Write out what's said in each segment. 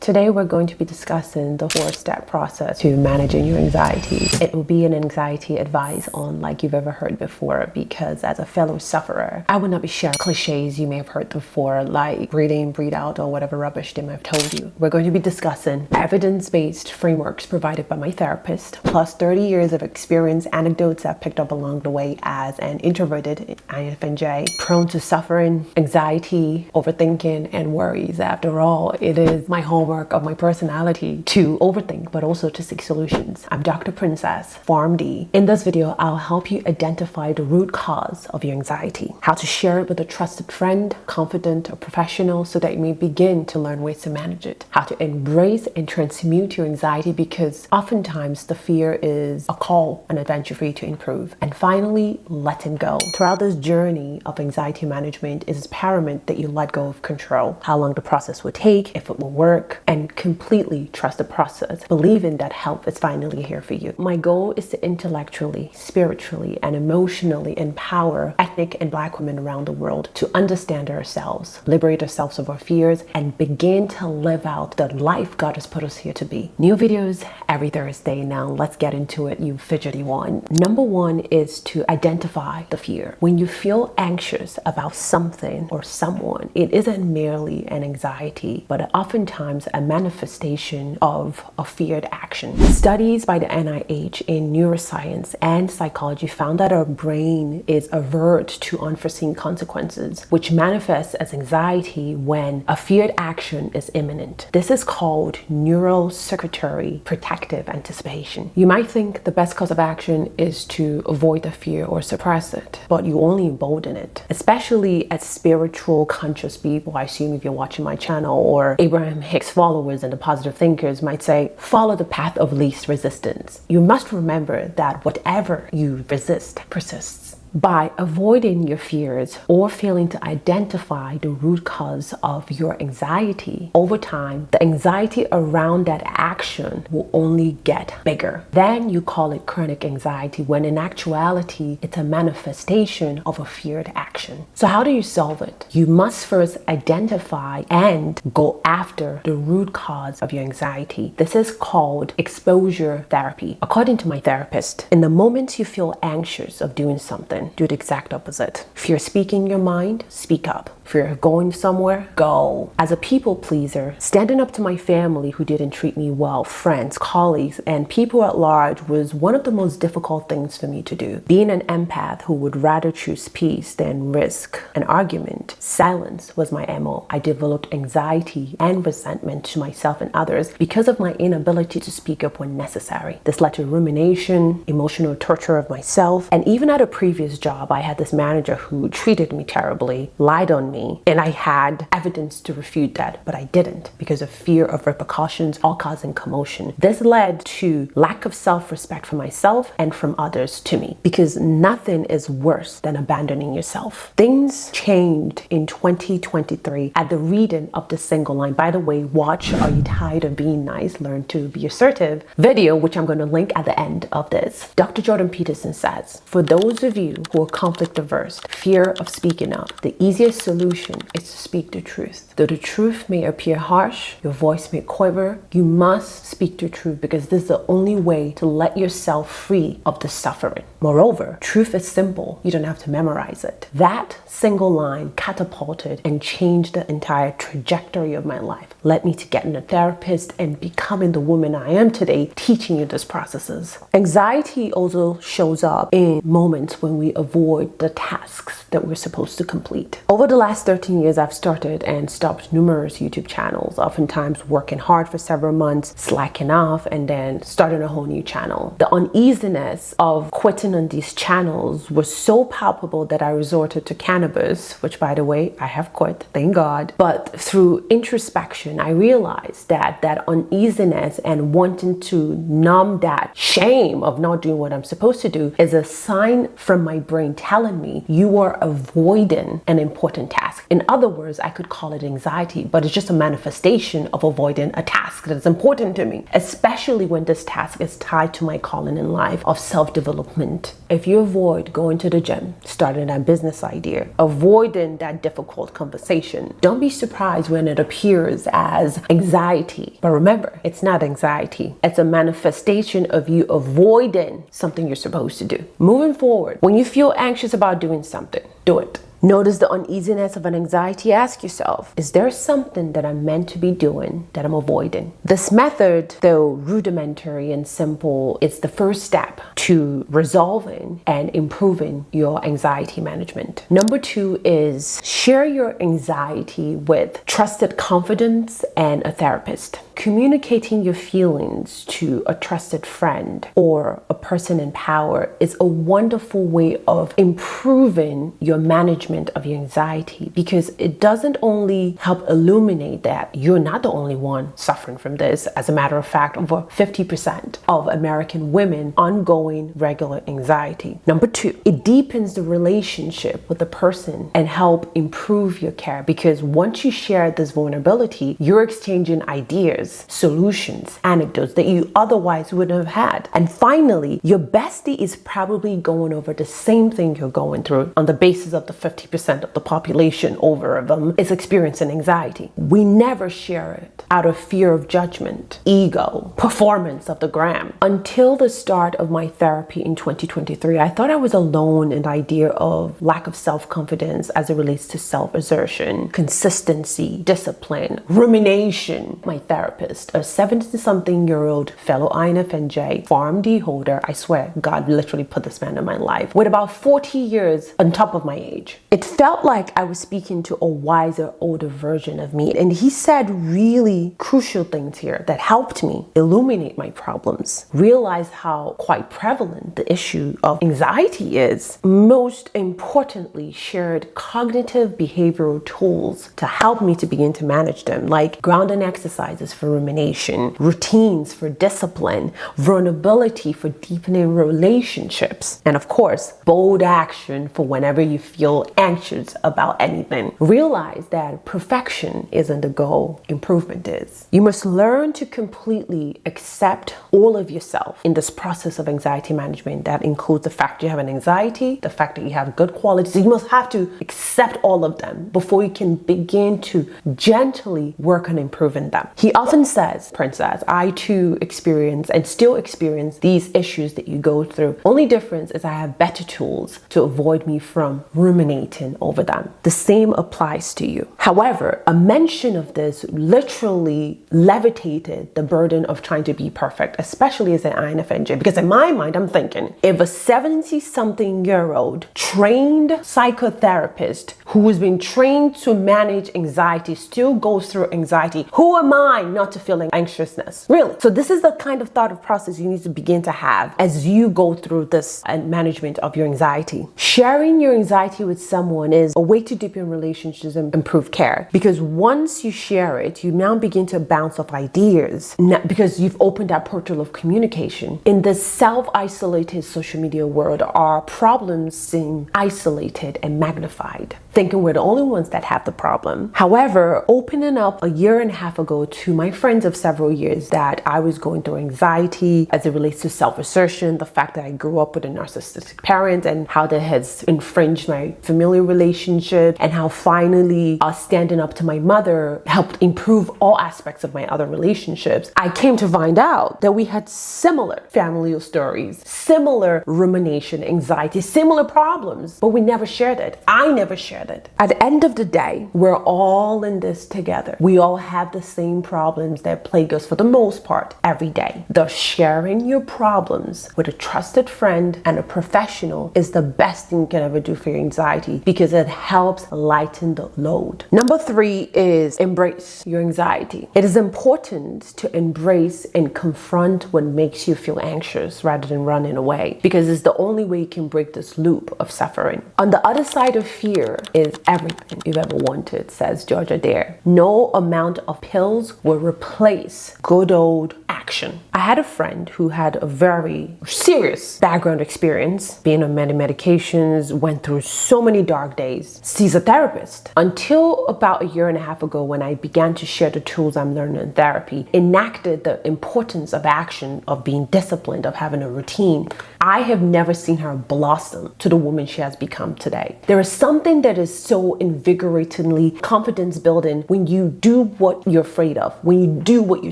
Today we're going to be discussing the 4-step process to managing your anxiety. It will be an anxiety advice unlike you've ever heard before, because as a fellow sufferer, I will not be sharing cliches you may have heard before, like breathe in, breathe out, or whatever rubbish they may have told you. We're going to be discussing evidence-based frameworks provided by my therapist, plus 30 years of experience, anecdotes I've picked up along the way as an introverted INFJ, prone to suffering, anxiety, overthinking, and worries. After all, it is my hallmark of my personality to overthink, but also to seek solutions. I'm Dr. Princess, PharmD. In this video, I'll help you identify the root cause of your anxiety, how to share it with a trusted friend, confidant, or professional so that you may begin to learn ways to manage it, how to embrace and transmute your anxiety, because oftentimes the fear is a call, an adventure for you to improve, and finally, letting go. Throughout this journey of anxiety management, it is paramount that you let go of control, how long the process will take, if it will work, and completely trust the process, believing that help is finally here for you. My goal is to intellectually, spiritually, and emotionally empower ethnic and Black women around the world to understand ourselves, liberate ourselves of our fears, and begin to live out the life God has put us here to be. New videos every Thursday. Now let's get into it, you fidgety one. Number one is to identify the fear. When you feel anxious about something or someone, it isn't merely an anxiety, but oftentimes a manifestation of a feared action. Studies by the NIH in neuroscience and psychology found that our brain is avert to unforeseen consequences, which manifests as anxiety when a feared action is imminent. This is called neurocircuitry protective anticipation. You might think the best course of action is to avoid the fear or suppress it, but you only embolden it. Especially as spiritual conscious people, I assume if you're watching my channel, or Abraham Hicks followers and the positive thinkers might say, follow the path of least resistance. You must remember that whatever you resist persists. By avoiding your fears or failing to identify the root cause of your anxiety, over time, the anxiety around that action will only get bigger. Then you call it chronic anxiety, when in actuality, it's a manifestation of a feared action. So how do you solve it? You must first identify and go after the root cause of your anxiety. This is called exposure therapy. According to my therapist, in the moments you feel anxious of doing something, do the exact opposite. If you're speaking your mind, speak up. If you're going somewhere, go. As a people pleaser, standing up to my family who didn't treat me well, friends, colleagues, and people at large was one of the most difficult things for me to do. Being an empath who would rather choose peace than risk an argument, silence was my MO. I developed anxiety and resentment to myself and others because of my inability to speak up when necessary. This led to rumination, emotional torture of myself, and even at a previous job, I had this manager who treated me terribly, lied on me, and I had evidence to refute that, but I didn't because of fear of repercussions, all causing commotion. This led to lack of self-respect for myself and from others to me, because nothing is worse than abandoning yourself. Things changed in 2023 at the reading of the single line. By the way, watch Are You Tired of Being Nice? Learn to Be Assertive video, which I'm going to link at the end of this. Dr. Jordan Peterson says, for those of you who are conflict averse, fear of speaking up, the easiest solution is to speak the truth. Though the truth may appear harsh, your voice may quiver, you must speak the truth, because this is the only way to let yourself free of the suffering. Moreover, truth is simple. You don't have to memorize it. That single line catapulted and changed the entire trajectory of my life. Led me to getting a therapist and becoming the woman I am today, teaching you these processes. Anxiety also shows up in moments when we avoid the tasks that we're supposed to complete. Over the last 13 years, I've started and stopped numerous YouTube channels, oftentimes working hard for several months, slacking off, and then starting a whole new channel. The uneasiness of quitting on these channels was so palpable that I resorted to cannabis, which, by the way, I have quit, thank God. But through introspection, I realized that that uneasiness and wanting to numb that shame of not doing what I'm supposed to do is a sign from my brain telling me you are avoiding an important task. In other words, I could call it anxiety, but it's just a manifestation of avoiding a task that is important to me, especially when this task is tied to my calling in life of self-development. If you avoid going to the gym, starting that business idea, avoiding that difficult conversation, don't be surprised when it appears as anxiety. But remember, it's not anxiety. It's a manifestation of you avoiding something you're supposed to do. Moving forward, when you feel anxious about doing something, do it. Notice the uneasiness of an anxiety. Ask yourself, is there something that I'm meant to be doing that I'm avoiding? This method, though rudimentary and simple, is the first step to resolving and improving your anxiety management. Number 2 is share your anxiety with trusted confidants and a therapist. Communicating your feelings to a trusted friend or a person in power is a wonderful way of improving your management of your anxiety, because it doesn't only help illuminate that you're not the only one suffering from this. As a matter of fact, over 50% of American women ongoing regular anxiety. Number 2, it deepens the relationship with the person and help improve your care, because once you share this vulnerability, you're exchanging ideas, solutions, anecdotes that you otherwise wouldn't have had. And finally, your bestie is probably going over the same thing you're going through. On the basis of the 50% of the population, over of them is experiencing anxiety. We never share it out of fear of judgment, ego, performance of the gram. Until the start of my therapy in 2023, I thought I was alone in the idea of lack of self-confidence as it relates to self-assertion, consistency, discipline, rumination. My therapist, a 70-something-year-old fellow INFJ, PharmD holder, I swear, God literally put this man in my life, with about 40 years on top of my age. It felt like I was speaking to a wiser, older version of me. And he said really crucial things here that helped me illuminate my problems, realize how quite prevalent the issue of anxiety is. Most importantly, shared cognitive behavioral tools to help me to begin to manage them, like grounding exercises for rumination, routines for discipline, vulnerability for deepening relationships, and of course, bold action for whenever you feel anxious about anything. Realize that perfection isn't the goal, improvement is. You must learn to completely accept all of yourself in this process of anxiety management. That includes the fact you have an anxiety, the fact that you have good qualities. You must have to accept all of them before you can begin to gently work on improving them. He often says, Princess, I too experience and still experience these issues that you go through. Only difference is I have better tools to avoid me from ruminating over them. The same applies to you. However, a mention of this literally levitated the burden of trying to be perfect, especially as an INFJ, because in my mind, I'm thinking, if a 70-something-year-old trained psychotherapist who has been trained to manage anxiety still goes through anxiety, who am I not to feel anxiousness? Really? So this is the kind of thought process you need to begin to have as you go through this management of your anxiety. Sharing your anxiety with someone is a way to deepen relationships and improve care, because once you share it, you now begin to bounce off ideas because you've opened that portal of communication. In this self-isolated social media world, our problems seem isolated and magnified, thinking we're the only ones that have the problem. However, opening up a year and a half ago to my friends of several years that I was going through anxiety as it relates to self-assertion, the fact that I grew up with a narcissistic parent and how that has infringed my familial relationship, and how finally standing up to my mother helped improve all aspects of my other relationships, I came to find out that we had similar familial stories, similar rumination, anxiety, similar problems, but we never shared it. I never shared it. At the end of the day, we're all in this together. We all have the same problems that plague us for the most part every day. Thus, sharing your problems with a trusted friend and a professional is the best thing you can ever do for your anxiety, because it helps lighten the load. Number 3 is embrace your anxiety. It is important to embrace and confront what makes you feel anxious rather than running away, because it's the only way you can break this loop of suffering. On the other side of fear is everything you've ever wanted, says Georgia Dare. No amount of pills will replace good old action. I had a friend who had a very serious background experience, being on many medications, went through so many dark days. She's a therapist. Until about a year and a half ago, when I began to share the tools I'm learning in therapy, enacted the importance of action, of being disciplined, of having a routine, I have never seen her blossom to the woman she has become today. There is something that is so invigoratingly confidence building when you do what you're afraid of, when you do what you're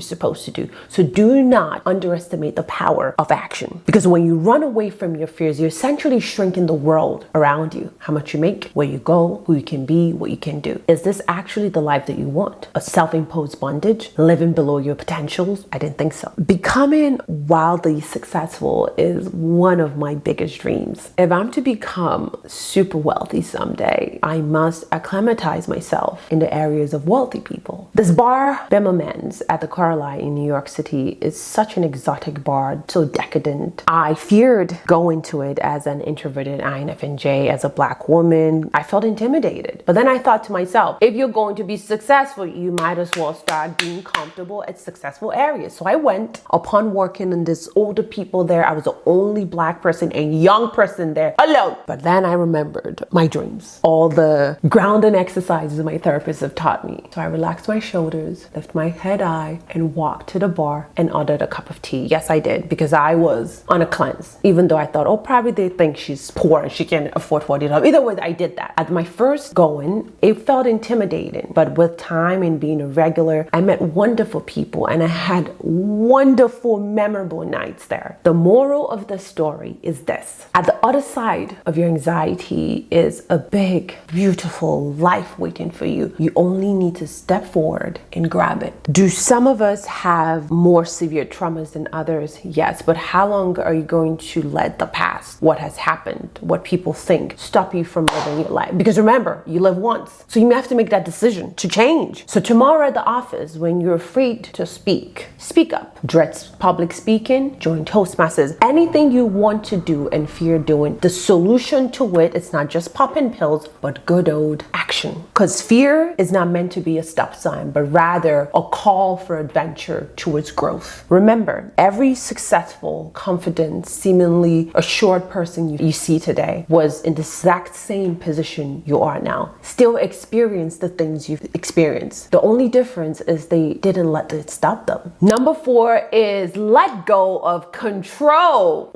supposed to do. So do not underestimate the power of action, because when you run away from your fears, you're essentially shrinking the world around you. How much you make, where you go, who you can be, what you can do. Is this actually the life that you want? A self-imposed bondage, living below your potentials? I didn't think so. Becoming wildly successful is one of my biggest dreams. If I'm to become super wealthy someday, I must acclimatize myself in the areas of wealthy people. This bar, Bimmerman's at the Carlyle in New York City, is such an exotic bar, so decadent. I feared going to it as an introverted INFJ, as a Black woman. I felt intimidated. But then I thought to myself, if you're going to be successful, you might as well start being comfortable at successful areas. So I went. Upon working in this older people there, I was the only Black person and young person there alone. But then I remembered my dreams, all the grounding exercises my therapists have taught me. So I relaxed my shoulders, lift my head high, and walked to the bar and ordered a cup of tea. Yes, I did, because I was on a cleanse. Even though I thought, oh, probably they think she's poor and she can't afford $40. Either way, I did that. At my first going, it felt intimidating, but with time and being a regular, I met wonderful people and I had wonderful, memorable nights there. The moral of the story is this: at the other side of your anxiety is a big, beautiful life waiting for you. You only need to step forward and grab it. Do some of us have more severe traumas than others? Yes, but how long are you going to let the past, what has happened, what people think, stop you from living your life? Because remember, you live once, so you have to make that decision to change. So tomorrow at the office, when you're afraid to speak up. Dread public speaking, join Toastmasters. Anything you want to do and fear doing, the solution to it is not just popping pills, but good old action. Because fear is not meant to be a stop sign, but rather a call for adventure towards growth. Remember, every successful, confident, seemingly assured person you see today was in the exact same position you are now. Still experience the things you've experienced. The only difference is they didn't let it stop them. Number 4 is let go of control.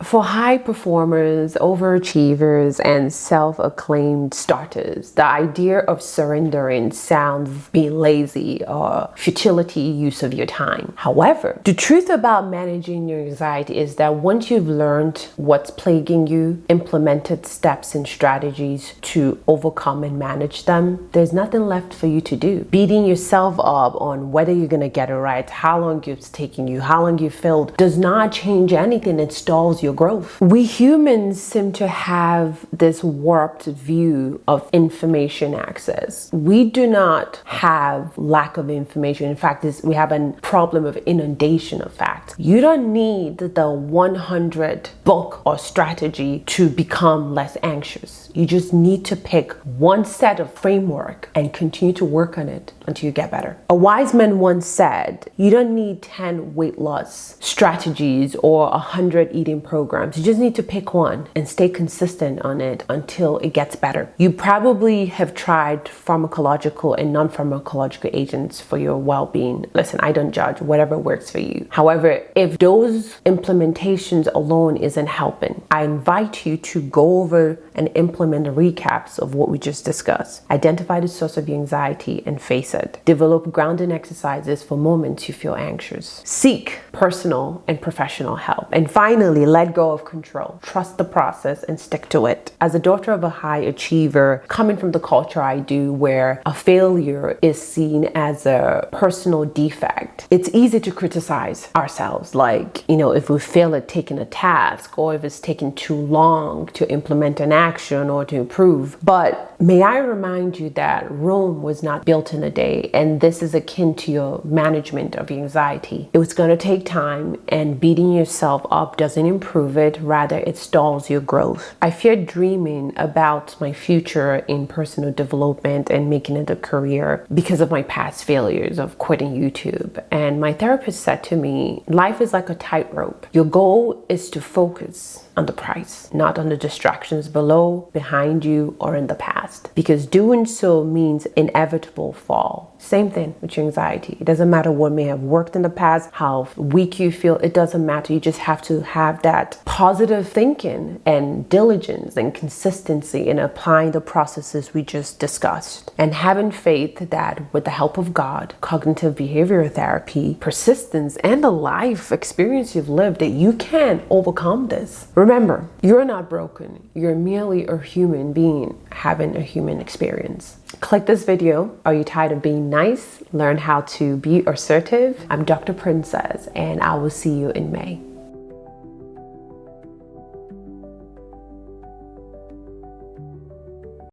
For high performers, overachievers, and self-acclaimed starters, the idea of surrendering sounds being lazy or futility use of your time. However, the truth about managing your anxiety is that once you've learned what's plaguing you, implemented steps and strategies to overcome and manage them, there's nothing left for you to do. Beating yourself up on whether you're going to get it right, how long it's taking you, how long you failed, does not change anything. It stalls your growth. We humans seem to have this warped view of information access. We do not have lack of information. In fact, we have a problem of inundation of facts. You don't need the 100 book or strategy to become less anxious. You just need to pick one set of framework and continue to work on it until you get better. A wise man once said, you don't need 10 weight loss strategies or 100 eating programs. You just need to pick one and stay consistent on it until it gets better. You probably have tried pharmacological and non-pharmacological agents for your well-being. Listen, I don't judge, whatever works for you. However, if those implementations alone isn't helping, I invite you to go over and implement the recaps of what we just discussed. Identify the source of your anxiety and face it. Develop grounding exercises for moments you feel anxious. Seek personal and professional help. And finally, let go of control. Trust the process and stick to it. As a daughter of a high achiever, coming from the culture I do, where a failure is seen as a personal defect, it's easy to criticize ourselves. Like, if we fail at taking a task, or if it's taking too long to implement an action or to improve. But may I remind you that Rome was not built in a day, and this is akin to your management of your anxiety. It was going to take time, and beating yourself up doesn't improve it, rather it stalls your growth. I fear dreaming about my future in personal development and making it a career because of my past failures of quitting YouTube. And my therapist said to me, life is like a tightrope. Your goal is to focus on the prize, not on the distractions below, behind you, or in the past, because doing so means inevitable fall. Same thing with your anxiety. It doesn't matter what may have worked in the past, how weak you feel, it doesn't matter. You just have to have that positive thinking and diligence and consistency in applying the processes we just discussed, and having faith that with the help of God, cognitive behavioral therapy, persistence, and the life experience you've lived, that you can overcome this. Remember, you're not broken. You're merely a human being having a human experience. Click this video. Are you tired of being nice? Learn how to be assertive. I'm Dr. Princess, and I will see you in May.